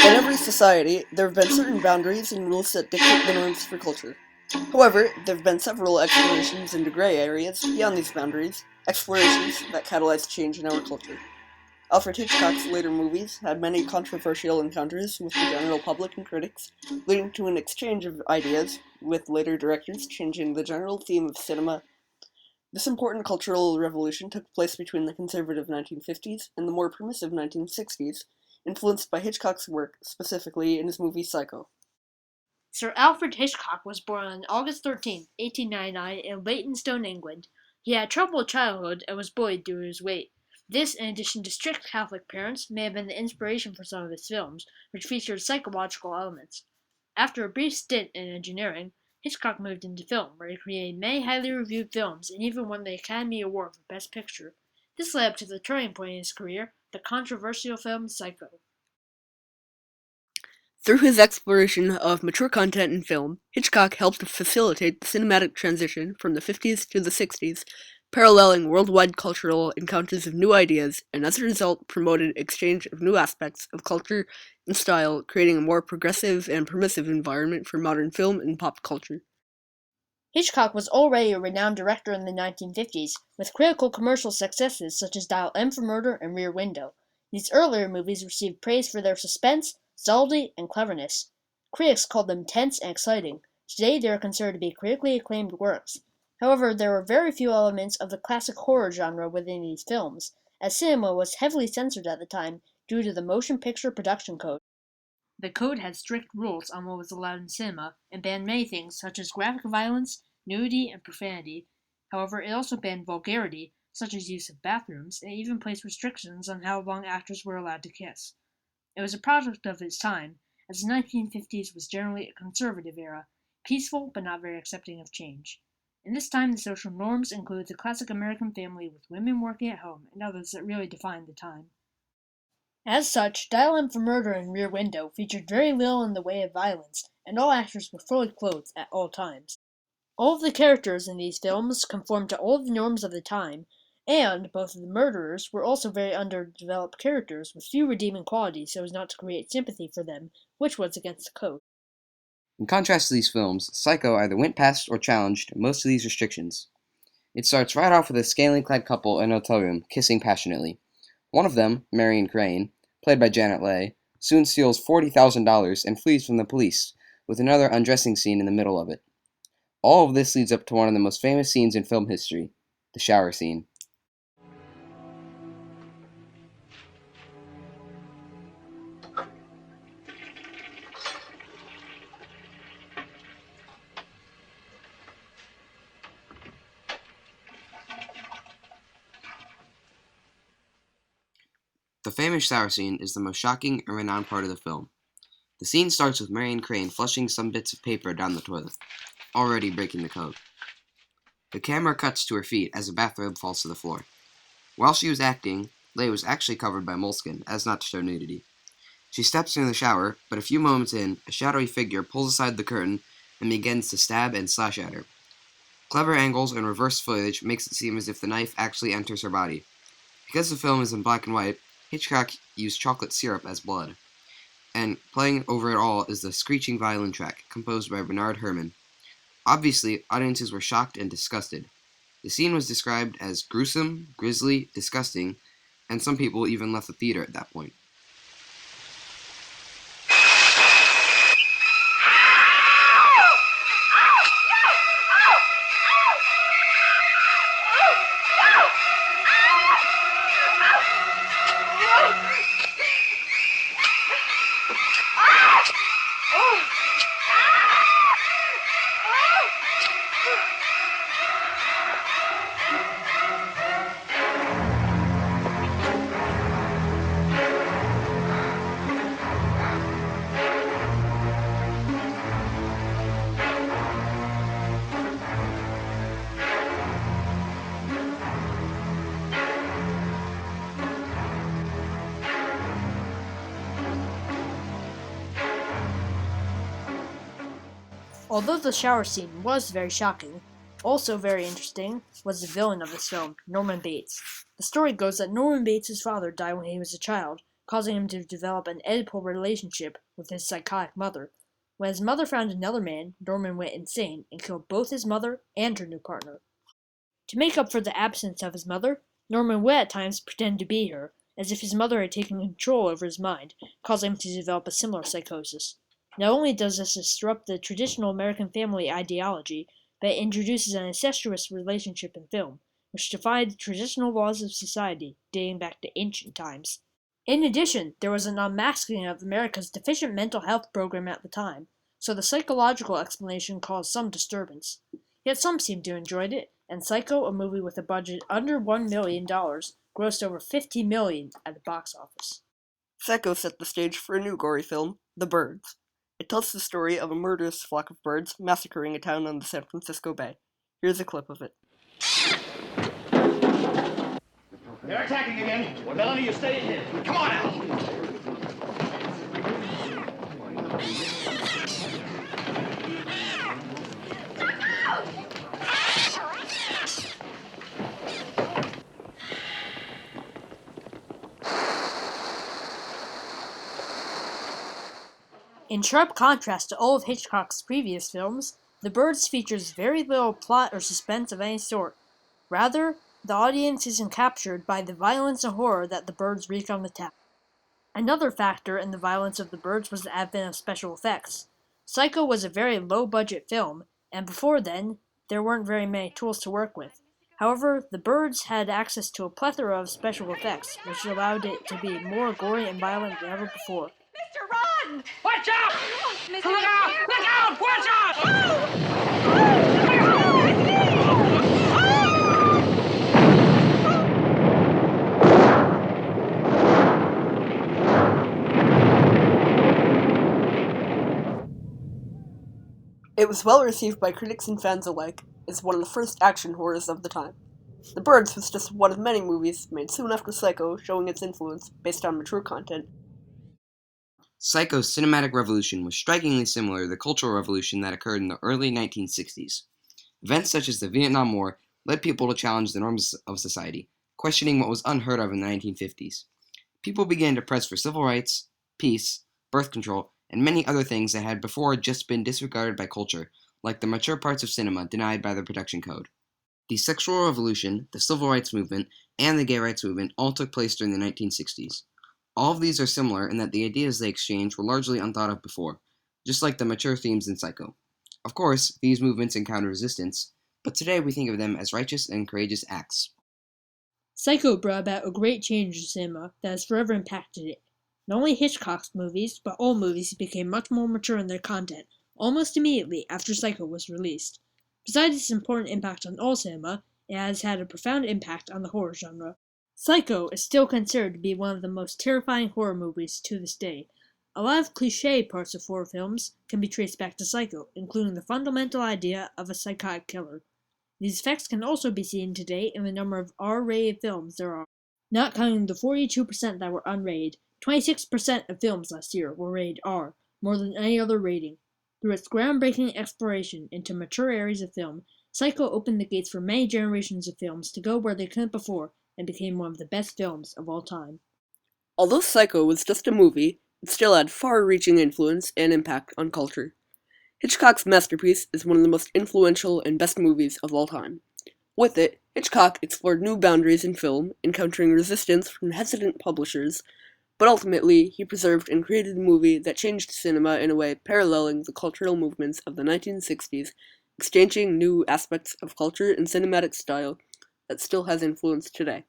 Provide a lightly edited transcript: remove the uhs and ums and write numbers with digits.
In every society, there have been certain boundaries and rules that dictate the norms for culture. However, there have been several explorations into gray areas beyond these boundaries, explorations that catalyzed change in our culture. Alfred Hitchcock's later movies had many controversial encounters with the general public and critics, leading to an exchange of ideas, with later directors changing the general theme of cinema. This important cultural revolution took place between the conservative 1950s and the more permissive 1960s, influenced by Hitchcock's work, specifically in his movie Psycho. Sir Alfred Hitchcock was born on August 13, 1899, in Leytonstone, England. He had a troubled childhood and was bullied due to his weight. This, in addition to strict Catholic parents, may have been the inspiration for some of his films, which featured psychological elements. After a brief stint in engineering, Hitchcock moved into film, where he created many highly reviewed films and even won the Academy Award for Best Picture. This led up to the turning point in his career, the controversial film Psycho. Through his exploration of mature content in film, Hitchcock helped facilitate the cinematic transition from the 50s to the 60s, paralleling worldwide cultural encounters of new ideas, and as a result promoted exchange of new aspects of culture and style, creating a more progressive and permissive environment for modern film and pop culture. Hitchcock was already a renowned director in the 1950s, with critical commercial successes such as Dial M for Murder and Rear Window. These earlier movies received praise for their suspense, subtlety, and cleverness. Critics called them tense and exciting. Today they are considered to be critically acclaimed works. However, there were very few elements of the classic horror genre within these films, as cinema was heavily censored at the time due to the Motion Picture Production Code. The code had strict rules on what was allowed in cinema, and banned many things such as graphic violence, nudity, and profanity. However, it also banned vulgarity, such as use of bathrooms, and even placed restrictions on how long actors were allowed to kiss. It was a product of its time, as the 1950s was generally a conservative era, peaceful but not very accepting of change. In this time, the social norms included the classic American family with women working at home and others that really defined the time. As such, Dial M for Murder and Rear Window featured very little in the way of violence, and all actors were fully clothed at all times. All of the characters in these films conformed to all of the norms of the time, and both of the murderers were also very underdeveloped characters with few redeeming qualities so as not to create sympathy for them, which was against the code. In contrast to these films, Psycho either went past or challenged most of these restrictions. It starts right off with a scantily clad couple in a hotel room kissing passionately. One of them, Marion Crane, played by Janet Leigh, soon steals $40,000 and flees from the police, with another undressing scene in the middle of it. All of this leads up to one of the most famous scenes in film history, the shower scene. The famous shower scene is the most shocking and renowned part of the film. The scene starts with Marion Crane flushing some bits of paper down the toilet, already breaking the code. The camera cuts to her feet as a bathrobe falls to the floor. While she was acting, Leigh was actually covered by moleskin, as not to show nudity. She steps into the shower, but a few moments in, a shadowy figure pulls aside the curtain and begins to stab and slash at her. Clever angles and reverse footage makes it seem as if the knife actually enters her body. Because the film is in black and white, Hitchcock used chocolate syrup as blood, and playing over it all is the screeching violin track, composed by Bernard Herrmann. Obviously, audiences were shocked and disgusted. The scene was described as gruesome, grisly, disgusting, and some people even left the theater at that point. Although the shower scene was very shocking, also very interesting was the villain of this film, Norman Bates. The story goes that Norman Bates' father died when he was a child, causing him to develop an Oedipal relationship with his psychotic mother. When his mother found another man, Norman went insane and killed both his mother and her new partner. To make up for the absence of his mother, Norman would at times pretend to be her, as if his mother had taken control over his mind, causing him to develop a similar psychosis. Not only does this disrupt the traditional American family ideology, but it introduces an incestuous relationship in film, which defied the traditional laws of society dating back to ancient times. In addition, there was an unmasking of America's deficient mental health program at the time, so the psychological explanation caused some disturbance. Yet some seemed to enjoy it, and Psycho, a movie with a budget under $1 million, grossed over $50 million at the box office. Psycho set the stage for a new gory film, The Birds. It tells the story of a murderous flock of birds massacring a town on the San Francisco Bay. Here's a clip of it. They're attacking again. Well, Melanie, you stay in here. Come on, Al. In sharp contrast to all of Hitchcock's previous films, The Birds features very little plot or suspense of any sort. Rather, the audience is captured by the violence and horror that the birds wreak on the town. Another factor in the violence of The Birds was the advent of special effects. Psycho was a very low-budget film, and before then, there weren't very many tools to work with. However, The Birds had access to a plethora of special effects, which allowed it to be more gory and violent than ever before. Mr. Ron! Watch out! Mr. Look out! Look out! Watch out! It was well received by critics and fans alike, as one of the first action horrors of the time. The Birds was just one of many movies made soon after Psycho, showing its influence based on mature content. Psycho's cinematic revolution was strikingly similar to the cultural revolution that occurred in the early 1960s. Events such as the Vietnam War led people to challenge the norms of society, questioning what was unheard of in the 1950s. People began to press for civil rights, peace, birth control, and many other things that had before just been disregarded by culture, like the mature parts of cinema denied by the Protection Code. The sexual revolution, the civil rights movement, and the gay rights movement all took place during the 1960s. All of these are similar in that the ideas they exchanged were largely unthought of before, just like the mature themes in Psycho. Of course, these movements encountered resistance, but today we think of them as righteous and courageous acts. Psycho brought about a great change in cinema that has forever impacted it. Not only Hitchcock's movies, but all movies became much more mature in their content, almost immediately after Psycho was released. Besides its important impact on all cinema, it has had a profound impact on the horror genre. Psycho is still considered to be one of the most terrifying horror movies to this day. A lot of cliché parts of horror films can be traced back to Psycho, including the fundamental idea of a psychotic killer. These effects can also be seen today in the number of R-rated films there are. Not counting the 42% that were unrated, 26% of films last year were rated R, more than any other rating. Through its groundbreaking exploration into mature areas of film, Psycho opened the gates for many generations of films to go where they couldn't before and became one of the best films of all time. Although Psycho was just a movie, it still had far-reaching influence and impact on culture. Hitchcock's masterpiece is one of the most influential and best movies of all time. With it, Hitchcock explored new boundaries in film, encountering resistance from hesitant publishers, but ultimately he preserved and created a movie that changed cinema in a way paralleling the cultural movements of the 1960s, exchanging new aspects of culture and cinematic style that still has influence today.